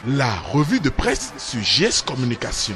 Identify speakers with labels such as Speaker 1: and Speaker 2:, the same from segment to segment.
Speaker 1: La revue de presse sur JS Communication.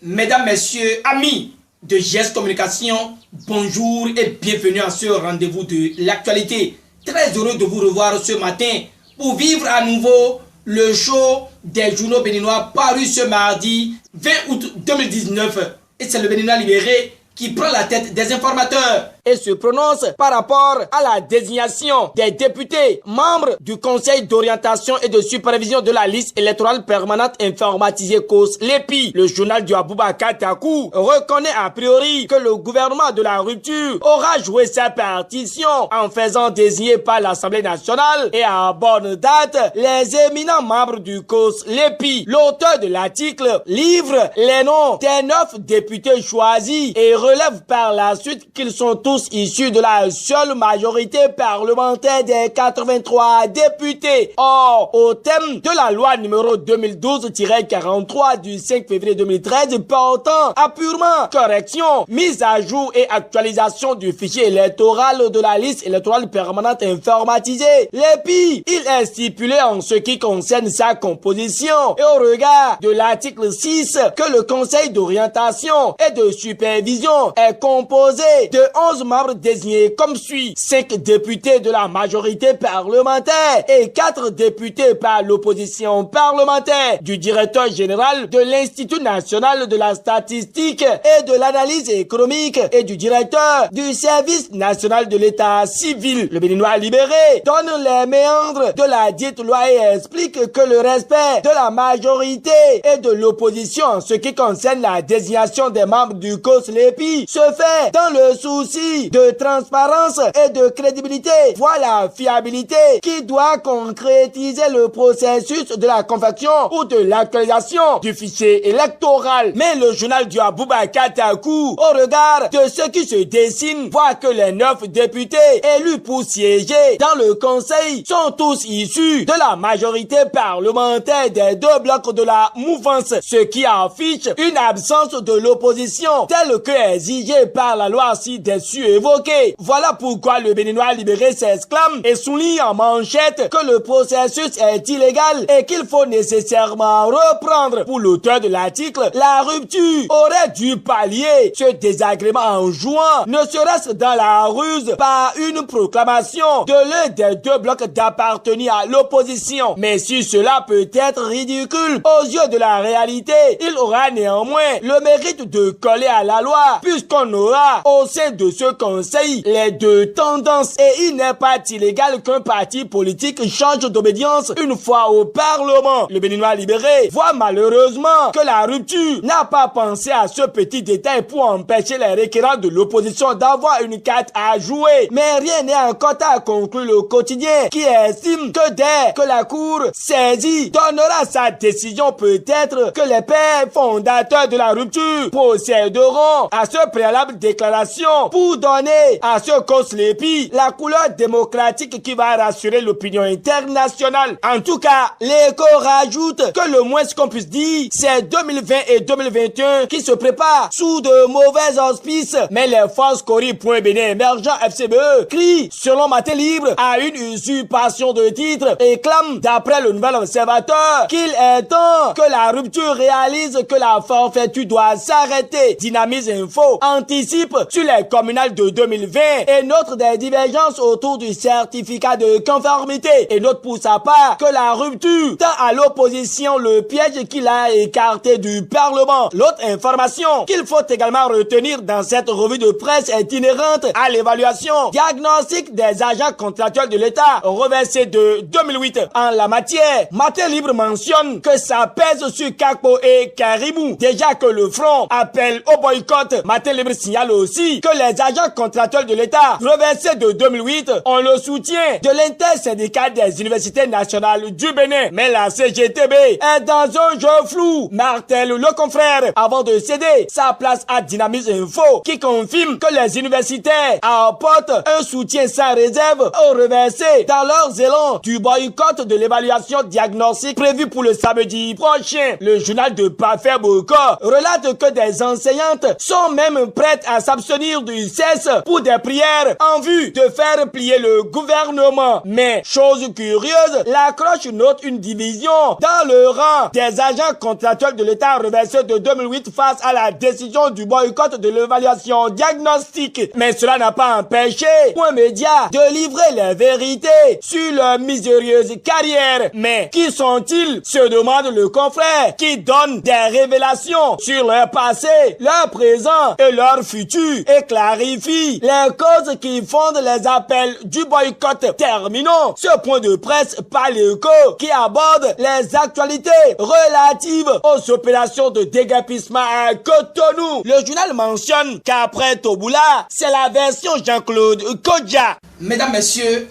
Speaker 2: Mesdames, Messieurs, amis de JS Communication, bonjour et bienvenue à ce rendez-vous de l'actualité. Très heureux de vous revoir ce matin pour vivre à nouveau le show des journaux béninois paru ce mardi 20 août 2019. Et c'est le Béninois libéré qui prend la tête des informateurs et se prononce par rapport à la désignation des députés membres du Conseil d'orientation et de supervision de la liste électorale permanente informatisée COS l'EPI. Le journal du Aboubacar Takou reconnaît a priori que le gouvernement de la rupture aura joué sa partition en faisant désigner par l'Assemblée nationale et à bonne date les éminents membres du COS l'EPI. L'auteur de l'article livre les noms des 9 députés choisis et relève par la suite qu'ils sont tous issus de la seule majorité parlementaire des 83 députés. Or, au thème de la loi numéro 2012-43 du 5 février 2013 portant apurement correction, mise à jour et actualisation du fichier électoral de la liste électorale permanente informatisée, l'EPI, il est stipulé en ce qui concerne sa composition et au regard de l'article 6 que le Conseil d'orientation et de supervision est composé de 11 membres désignés comme suit: 5 députés de la majorité parlementaire et 4 députés par l'opposition parlementaire, du directeur général de l'Institut national de la statistique et de l'analyse économique et du directeur du service national de l'état civil. Le Béninois libéré donne les méandres de la dite loi et explique que le respect de la majorité et de l'opposition en ce qui concerne la désignation des membres du COS l'EPI se fait dans le souci de transparence et de crédibilité, voire la fiabilité qui doit concrétiser le processus de la confection ou de l'actualisation du fichier électoral. Mais le journal du Aboubacar Takou, au regard de ce qui se dessine, voit que les 9 députés élus pour siéger dans le conseil sont tous issus de la majorité parlementaire des 2 blocs de la mouvance, ce qui affiche une absence de l'opposition telle que exigée par la loi ci-dessus évoquée. Voilà pourquoi le Béninois libéré s'exclame et souligne en manchette que le processus est illégal et qu'il faut nécessairement reprendre. Pour l'auteur de l'article, la rupture aurait dû pallier ce désagrément en jouant, ne serait-ce dans la ruse, par une proclamation de l'un des 2 blocs d'appartenir à l'opposition. Mais si cela peut être ridicule aux yeux de la réalité, il aura néanmoins le mérite de coller à la loi, puisqu'on aura au sein de ce conseil les 2 tendances et il n'est pas illégal qu'un parti politique change d'obédience une fois au Parlement. Le Béninois libéré voit malheureusement que la rupture n'a pas pensé à ce petit détail pour empêcher les requérants de l'opposition d'avoir une carte à jouer. Mais rien n'est encore à conclure le quotidien qui estime que dès que la Cour saisie donnera sa décision, peut-être que les pères fondateurs de la rupture procéderont à ce préalable déclaration pour donner à ce COS l'EPI la couleur démocratique qui va rassurer l'opinion internationale. En tout cas, l'Écho rajoute que le moins qu'on puisse dire, c'est 2020 et 2021 qui se préparent sous de mauvais auspices. Mais les forces Cori.Bénin émergent FCBE crient, selon Matin Libre, à une usurpation de titre et clament, d'après le Nouvel Observateur, qu'il est temps que la rupture réalise que la forfaiture doit s'arrêter. Dynamise Info anticipe sur les communales de 2020 et note des divergences autour du certificat de conformité et note pour sa part que la rupture tend à l'opposition le piège qu'il a écarté du Parlement. L'autre information qu'il faut également retenir dans cette revue de presse est inhérente à l'évaluation diagnostic des agents contractuels de l'État reversée de 2008. En la matière, Matin Libre mentionne que ça pèse sur Kakpo et Karimou. Déjà que le front appelle au boycott, Matin Libre signale aussi que les agents contractuels de l'État reversés de 2008 ont le soutien de l'intersyndicat des universités nationales du Bénin. Mais la CGTB est dans un jeu flou, martèle le confrère, avant de céder sa place à Dynamise Info, qui confirme que les universitaires apportent un soutien sans réserve aux reversés dans leurs élans du boycott de l'évaluation diagnostique prévu pour le samedi prochain. Le journal de Parfait Boko relate que des enseignantes sont même prêtes à s'abstenir du cesse pour des prières en vue de faire plier le gouvernement. Mais, chose curieuse, la cloche note une division dans le rang des agents contractuels de l'État reversés de 2008 face à la décision du boycott de l'évaluation diagnostique. Mais cela n'a pas empêché Point Média de livrer les vérités sur leur mystérieuse carrière. Mais qui sont-ils, se demande le confrère, qui donne des révélations sur leur passé, leur présent et leur futur et clarifie les causes qui fondent les appels du boycott. Terminons ce point de presse par l'Écho qui aborde les actualités relatives aux opérations de déguerpissement à Cotonou. Le journal mentionne qu'après Toboula, c'est la version Jean-Claude Kodja. Mesdames, Messieurs,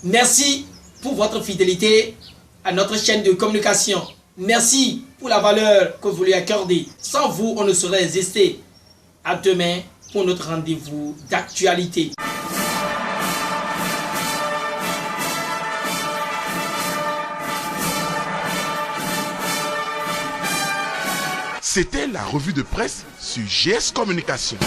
Speaker 2: merci pour votre fidélité à notre chaîne de communication. Merci pour la valeur que vous lui accordez. Sans vous, on ne saurait résister. À demain pour notre rendez-vous d'actualité.
Speaker 1: C'était la revue de presse sur GS Communication.